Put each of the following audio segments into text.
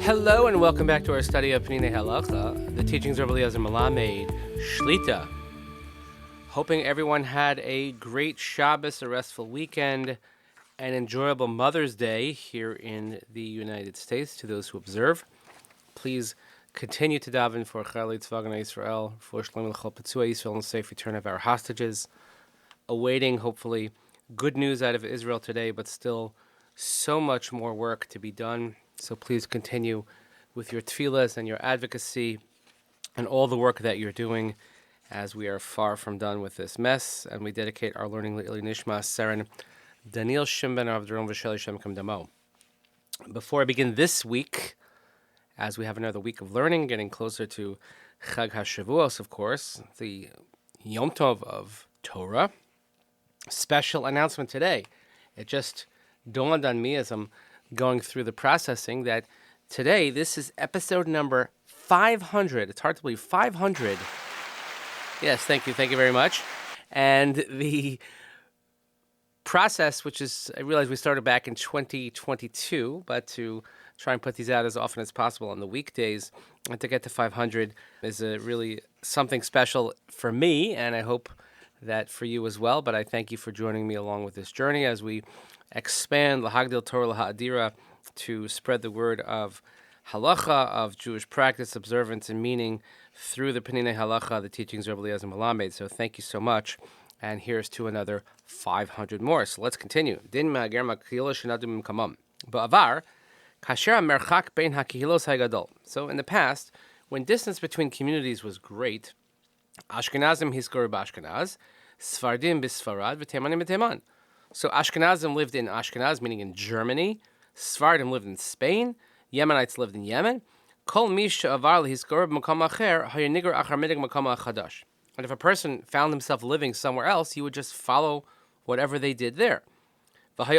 Hello and welcome back to our study of Peninei Halacha, the teachings of Eliezer Melamed Shlita. Hoping everyone had a great Shabbos, a restful weekend, an enjoyable Mother's Day here in the United States to those who observe. Please continue to daven for Chayalei Tzva Haganah Yisrael, for Shalom L'chol Petzua Yisrael, and safe return of our hostages. Awaiting, hopefully, good news out of Israel today, but still so much more work to be done. So please continue with your tefillahs and your advocacy and all the work that you're doing as we are far from done with this mess. And we dedicate our learning Le'ili Nishmat Seren Daniel Shimben Avdron V'Sheli Shem Kam Damo. Before I begin this week, as we have another week of learning, getting closer to Chag HaShavuos, of course, the Yom Tov of Torah, special announcement today. It just dawned on me as I'm going through the processing that today, this is episode number 500. It's hard to believe, 500. Yes, thank you very much. And the process, which is, I realize we started back in 2022, but to try and put these out as often as possible on the weekdays and to get to 500 is really something special for me, and I hope that for you as well. But I thank you for joining me along with this journey as we expand L'Hagdil Torah L'Ha'adira to spread the word of Halacha, of Jewish practice, observance, and meaning through the Peninei Halacha, the teachings of Eliezer Melamed. So thank you so much. And here's to another 500 more. So let's continue. Din ma'ager ma'kehila shenadu mimkamam. Ba'avar, kasher merchak bein hakehilos hagadol. So in the past, when distance between communities was great, Ashkenazim hiskoru b'Ashkenaz, Sfardim b'Sfarad, v'Temanim b'Teman. So Ashkenazim lived in Ashkenaz, meaning in Germany. Sfardim lived in Spain. Yemenites lived in Yemen. Kol mish avar lehiskoru b'makom acher hayiniger achar midig makom achadash. And if a person found himself living somewhere else, he would just follow whatever they did there. When it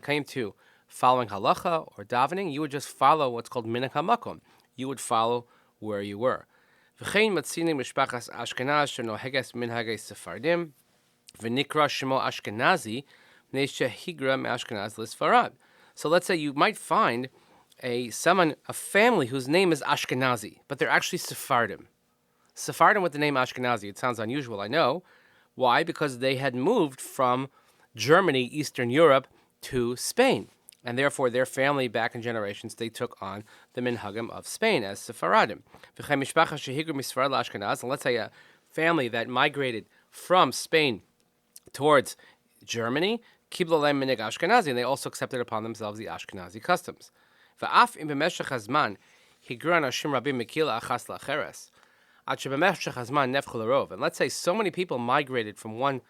came to following halacha or davening, you would just follow what's called minhag hamakom. You would follow where you were. V'nikra shemo Ashkenazi, neisha higra me'Ashkenaz l'Sfarad. So let's say you might find a family whose name is Ashkenazi, but they're actually Sephardim. Sephardim with the name Ashkenazi. It sounds unusual, I know. Why? Because they had moved from Germany, Eastern Europe, to Spain. And therefore, their family back in generations, they took on the minhagim of Spain as Sephardim. And let's say a family that migrated from Spain towards Germany, kiblo lehem minig Ashkenazi, and they also accepted upon themselves the Ashkenazi customs. V'af im b'meshech hazman higru anashim rabim mikila achas la'acheres, ad sheb'meshech hazman nefchu l'rov. And let's say so many people migrated from one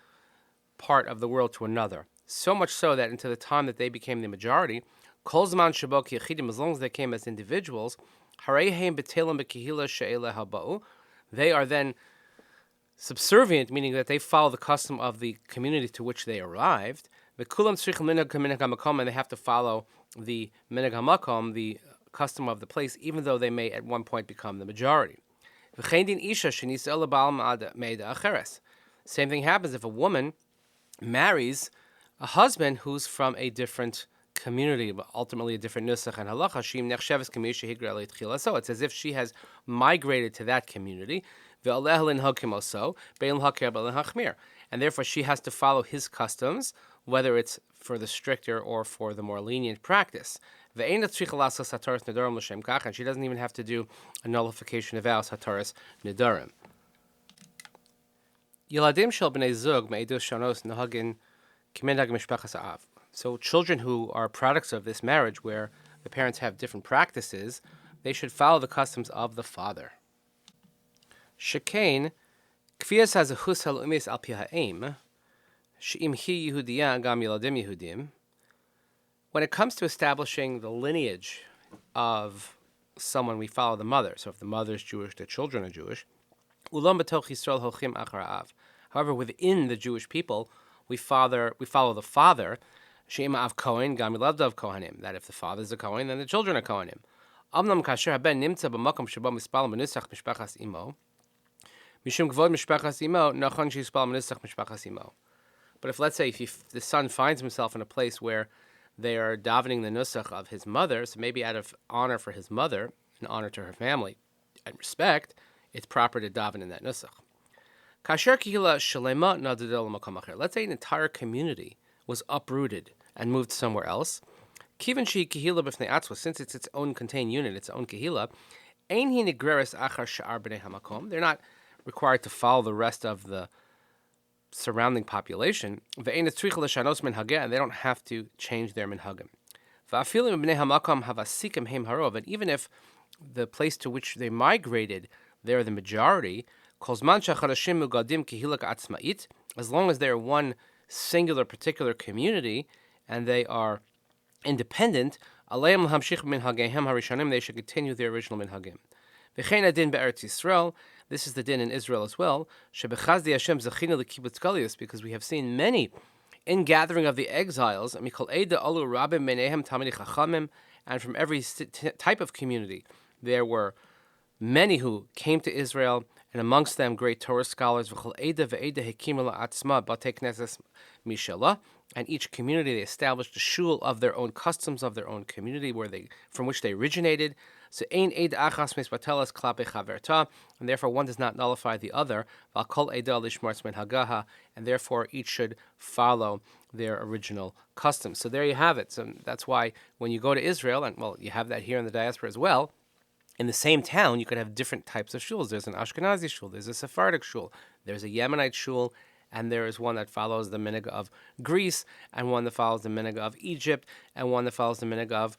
part of the world to another, so much so that into the time that they became the majority, kol zman shebo kiyachidim, as long as they came as individuals, hareihem b'telim b'kehila she'ele haba'u, they are then subservient, meaning that they follow the custom of the community to which they arrived. And they have to follow the minhag hamakom, the custom of the place, even though they may at one point become the majority. Same thing happens if a woman marries a husband who's from a different community, but ultimately a different Nusach and Halacha. So it's as if she has migrated to that community. And therefore she has to follow his customs, whether it's for the stricter or for the more lenient practice. And she doesn't even have to do a nullification of vows, hataras nedarim. So children who are products of this marriage, where the parents have different practices, they should follow the customs of the father. Shekain, kfiyas hazachus halumis al pi ha'em, she'im hi Yehudiya gam yeladim Yehudim. When it comes to establishing the lineage of someone, we follow the mother. So if the mother is Jewish, the children are Jewish. Ulam b'toch Yisrael holchim achar ha'av. However, within the Jewish people, we follow the father. She'im av Kohen gam yeladim Kohanim. That if the father is a Kohen, then the children are Kohanim. Amnam kasher haben nimtza b'makom sheba mispal b'nusach mishpachas imo. Mishum gvod mishpachas imo nachon shispal b'nusach mishpachas imo. But if, let's say, if the son finds himself in a place where they are davening the Nusach of his mother, so maybe out of honor for his mother, and honor to her family, and respect, it's proper to daven in that Nusach. Kasher kihila shalema nadadel makom acher. Let's say an entire community was uprooted and moved somewhere else. Kivan shi kihila b'fnei atzma, since it's its own contained unit, its own kihila, ein hi nigreres achar sha'ar b'nei hamakom. They're not required to follow the rest of the surrounding population. Ve'ein tzricha l'shanos minhageh, and they don't have to change their minhagim. Va'afilu b'nei hamakom havasikim heim harov, and even if the place to which they migrated, they're the majority, as long as they are one singular particular community and they are independent, they should continue their original minhagim. This is the din in Israel as well, because we have seen many in gathering of the exiles, and from every type of community there were many who came to Israel, and amongst them great Torah scholars. And each community, they established a shul of their own customs, of their own community, from which they originated. So and therefore one does not nullify the other. And therefore each should follow their original customs. So there you have it. So that's why when you go to Israel, and well, you have that here in the diaspora as well, in the same town, you could have different types of shuls. There's an Ashkenazi shul, there's a Sephardic shul, there's a Yemenite shul, and there is one that follows the minhag of Greece, and one that follows the minhag of Egypt, and one that follows the minhag of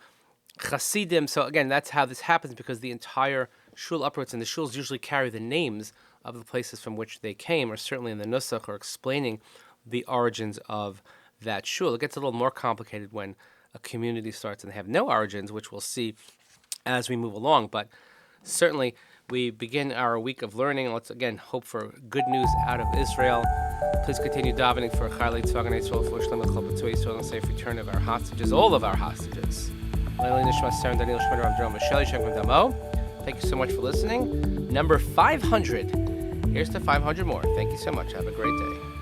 Hasidim. So again, that's how this happens, because the entire shul uproots, and the shuls usually carry the names of the places from which they came, or certainly in the Nusach, or explaining the origins of that shul. It gets a little more complicated when a community starts and they have no origins, which we'll see as we move along. But certainly we begin our week of learning. Let's again hope for good news out of Israel. Please continue davening for Chayalei Tzvagan Yisrael, for Shlema Chol B'Tzvah Yisrael, and safe return of our hostages, all of our hostages. Thank you so much for listening. Number 500. Here's to 500 more. Thank you so much. Have a great day.